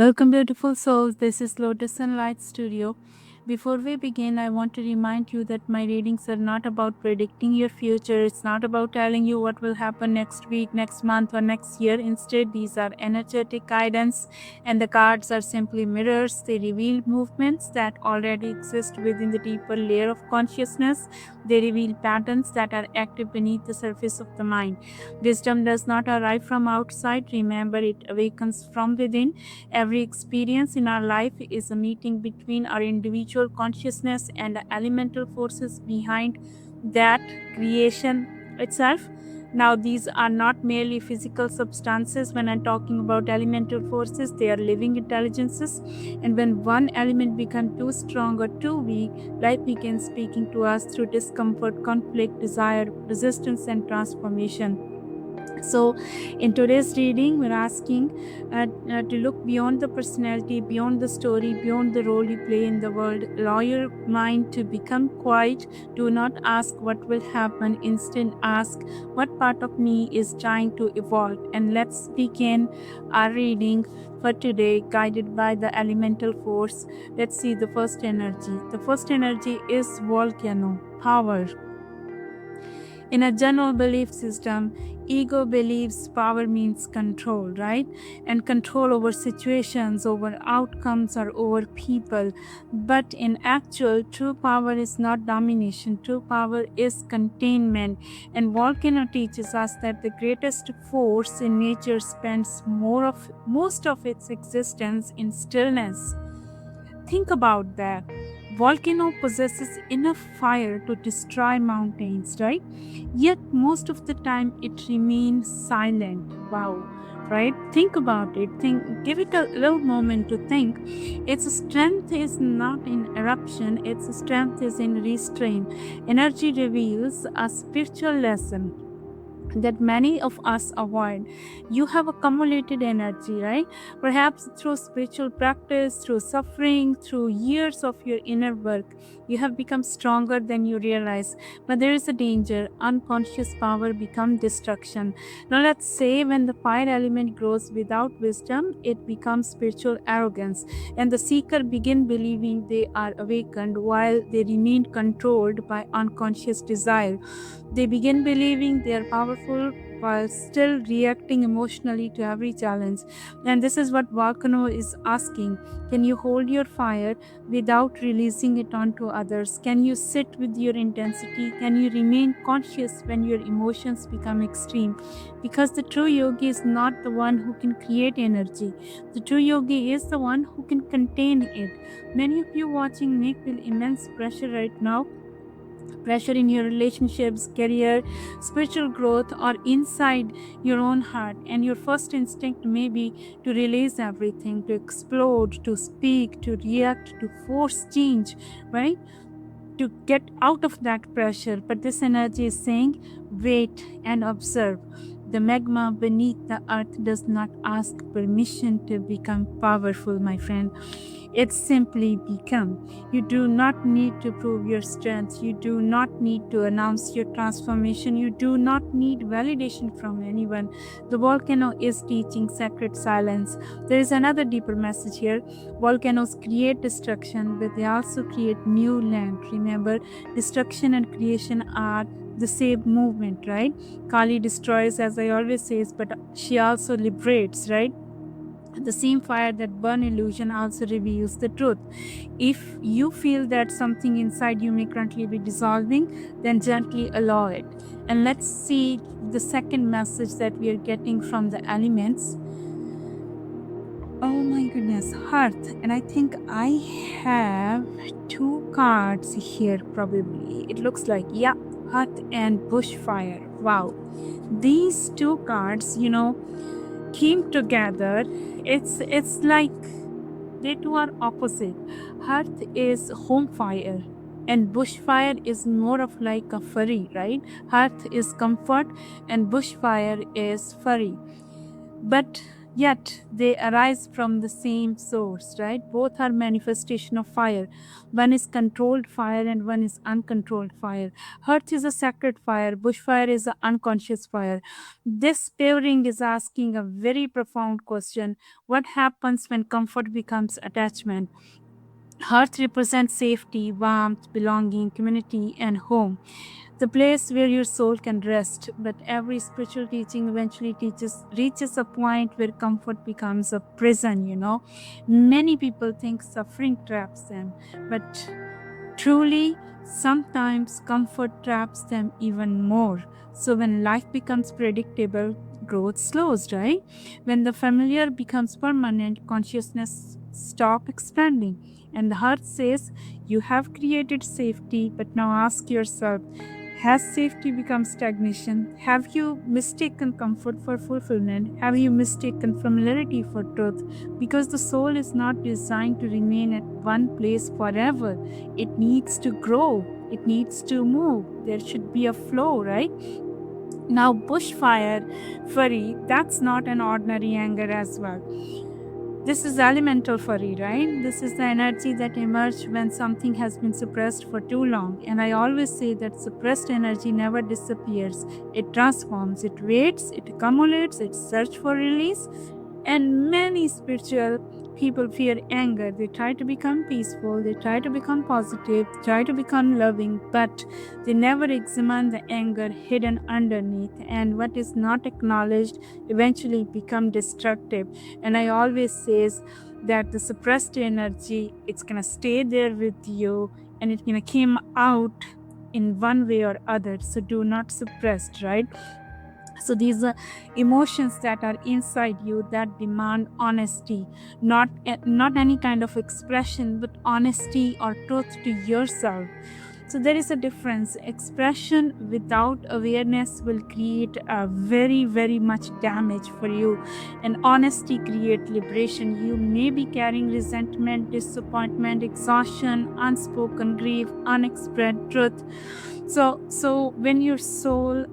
Welcome, beautiful souls. This is Lotus Sunlight Studio. Before we begin, I want to remind you that my readings are not about predicting your future. It's not about telling you what will happen next week, next month, or next year. Instead, these are energetic guidance, and the cards are simply mirrors. They reveal movements that already exist within the deeper layer of consciousness. They reveal patterns that are active beneath the surface of the mind. Wisdom does not arrive from outside. Remember, it awakens from within. Every experience in our life is a meeting between our individual consciousness and the elemental forces behind that creation itself. Now, these are not merely physical substances. When I'm talking about elemental forces, they are living intelligences. And when one element becomes too strong or too weak, life begins speaking to us through discomfort, conflict, desire, resistance, and transformation. So, in today's reading, we're asking to look beyond the personality, beyond the story, beyond the role you play in the world. Allow your mind to become quiet. Do not ask what will happen. Instead, ask what part of me is trying to evolve. And let's begin our reading for today, guided by the elemental force. Let's see the first energy. The first energy is volcano, power. In a general belief system, ego believes power means control, right? And control over situations, over outcomes, or over people. But in actual, true power is not domination. True power is containment. And Volcano teaches us that the greatest force in nature spends most of its existence in stillness. Think about that. Volcano possesses enough fire to destroy mountains, right? Yet most of the time it remains silent. Wow, right? Think about it. Give it a little moment to think. Its strength is not in eruption, its strength is in restraint. Energy reveals a spiritual lesson that many of us avoid. You have accumulated energy, right? Perhaps through spiritual practice, through suffering, through years of your inner work. You have become stronger than you realize. But there is a danger. Unconscious power becomes destruction. Now let's say when the fire element grows without wisdom, it becomes spiritual arrogance. And the seeker begin believing they are awakened while they remain controlled by unconscious desire. They begin believing they are powerful while still reacting emotionally to every challenge. And this is what Volcano is asking. Can you hold your fire without releasing it onto others? Can you sit with your intensity? Can you remain conscious when your emotions become extreme? Because the true yogi is not the one who can create energy. The true yogi is the one who can contain it. Many of you watching may feel immense pressure right now, pressure in your relationships, career, spiritual growth, or inside your own heart. And your first instinct may be to release everything, to explode, to speak, to react, to force change, right? To get out of that pressure. But this energy is saying, wait and observe. The magma beneath the earth does not ask permission to become powerful, my friend. It simply become. You do not need to prove your strength. You do not need to announce your transformation. You do not need validation from anyone. The volcano is teaching sacred silence. There is another deeper message here. Volcanoes create destruction, but they also create new land. Remember, destruction and creation are the same movement, right? Kali destroys, as I always say, but she also liberates, right? The same fire that burns illusion also reveals the truth. If you feel that something inside you may currently be dissolving, then gently allow it. And let's see the second message that we are getting from the elements. Oh my goodness, Hearth. And I think I have two cards here probably. It looks like, yeah, Hearth and Bushfire. Wow. These two cards, came together. It's like they two are opposite. Hearth is home fire and bushfire is more of like a furry, right? Hearth is comfort and bushfire is furry. But yet they arise from the same source, right? Both are manifestation of fire. One is controlled fire and one is uncontrolled fire. Hearth is a sacred fire, bushfire is an unconscious fire. This pairing is asking a very profound question: what happens when comfort becomes attachment? Hearth represents safety, warmth, belonging, community, and home, the place where your soul can rest. But every spiritual teaching eventually reaches a point where comfort becomes a prison, you know. Many people think suffering traps them, but truly, sometimes comfort traps them even more. So when life becomes predictable, growth slows, right? When the familiar becomes permanent, consciousness stop expanding. And the heart says, you have created safety, but now ask yourself, has safety become stagnation? Have you mistaken comfort for fulfillment? Have you mistaken familiarity for truth? Because the soul is not designed to remain at one place forever. It needs to grow, it needs to move. There should be a flow, right? Now, bushfire, furry, that's not an ordinary anger as well. This is elemental furry, right? This is the energy that emerges when something has been suppressed for too long. And I always say that suppressed energy never disappears. It transforms, it waits, it accumulates, it searches for release. And many spiritual people fear anger. They try to become peaceful, they try to become positive, they try to become loving, but they never examine the anger hidden underneath. And what is not acknowledged eventually become destructive. And I always says that the suppressed energy, it's gonna stay there with you and it's gonna come out in one way or other. So do not suppress, right? So these are emotions that are inside you that demand honesty, not any kind of expression, but honesty or truth to yourself. So there is a difference. Expression without awareness will create a very much damage for you, and honesty create liberation. You may be carrying resentment, disappointment, exhaustion, unspoken grief, unexpressed truth. So when your soul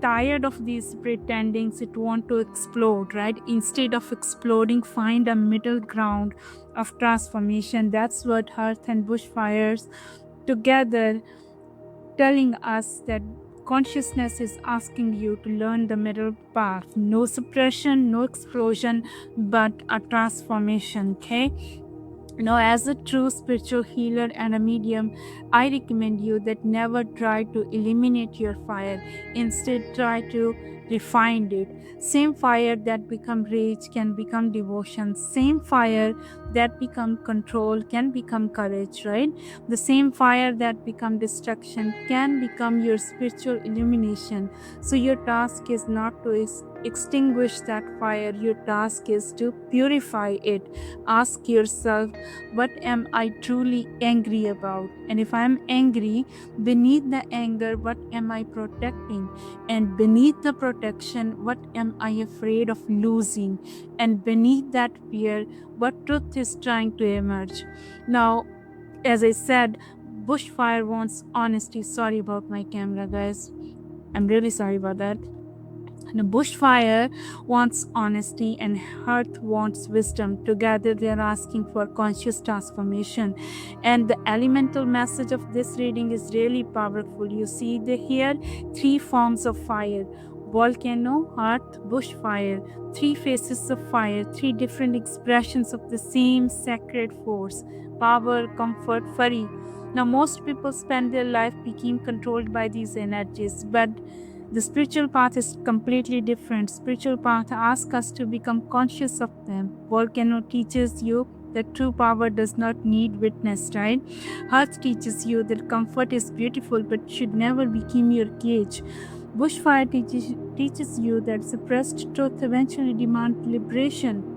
tired of these pretendings, it want to explode, right? Instead of exploding, find a middle ground of transformation. That's what Hearth and bushfires together telling us, that consciousness is asking you to learn the middle path. No suppression, no explosion, but a transformation. Okay, now, as a true spiritual healer and a medium, I recommend you that never try to eliminate your fire. Instead, try to refine it. Same fire that become rage can become devotion. Same fire that become control can become courage, right? The same fire that become destruction can become your spiritual illumination. So your task is not to extinguish that fire. Your task is to purify it. Ask yourself, what am I truly angry about? And if I'm angry, beneath the anger, what am I protecting? And beneath the protection, what am I afraid of losing? And beneath that fear, what truth is trying to emerge? Now, as I said, bushfire wants honesty. Sorry about my camera, guys. I'm really sorry about that. The bushfire wants honesty and hearth wants wisdom. Together, they are asking for conscious transformation. And the elemental message of this reading is really powerful. You see, here three forms of fire: volcano, hearth, bushfire. Three faces of fire, three different expressions of the same sacred force: power, comfort, fury. Now, most people spend their life being controlled by these energies, but the spiritual path is completely different. Spiritual path asks us to become conscious of them. Volcano teaches you that true power does not need witness, right? Hearth teaches you that comfort is beautiful but should never become your cage. Bushfire teaches you that suppressed truth eventually demands liberation.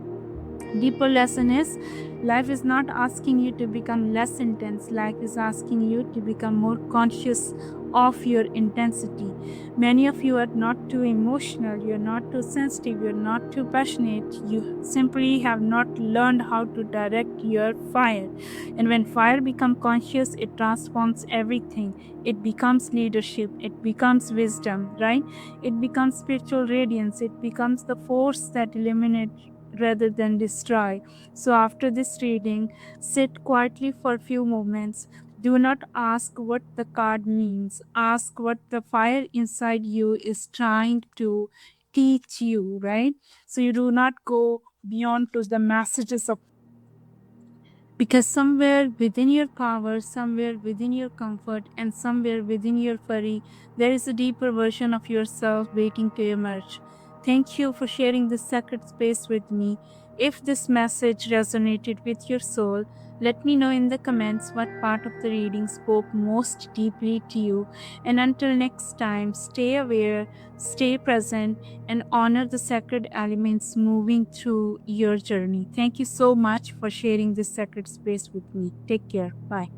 Deeper lesson is, life is not asking you to become less intense. Life is asking you to become more conscious of your intensity. Many of you are not too emotional, you're not too sensitive, you're not too passionate. You simply have not learned how to direct your fire. And when fire becomes conscious, it transforms everything. It becomes leadership, it becomes wisdom, right? It becomes spiritual radiance, it becomes the force that illuminates rather than destroy. So, after this reading, sit quietly for a few moments. Do not ask what the card means, ask what the fire inside you is trying to teach you, right? So, you do not go beyond to the messages of, because somewhere within your power, somewhere within your comfort, and somewhere within your worry, there is a deeper version of yourself waiting to emerge. Thank you for sharing this sacred space with me. If this message resonated with your soul, let me know in the comments what part of the reading spoke most deeply to you. And until next time, stay aware, stay present, and honor the sacred elements moving through your journey. Thank you so much for sharing this sacred space with me. Take care. Bye.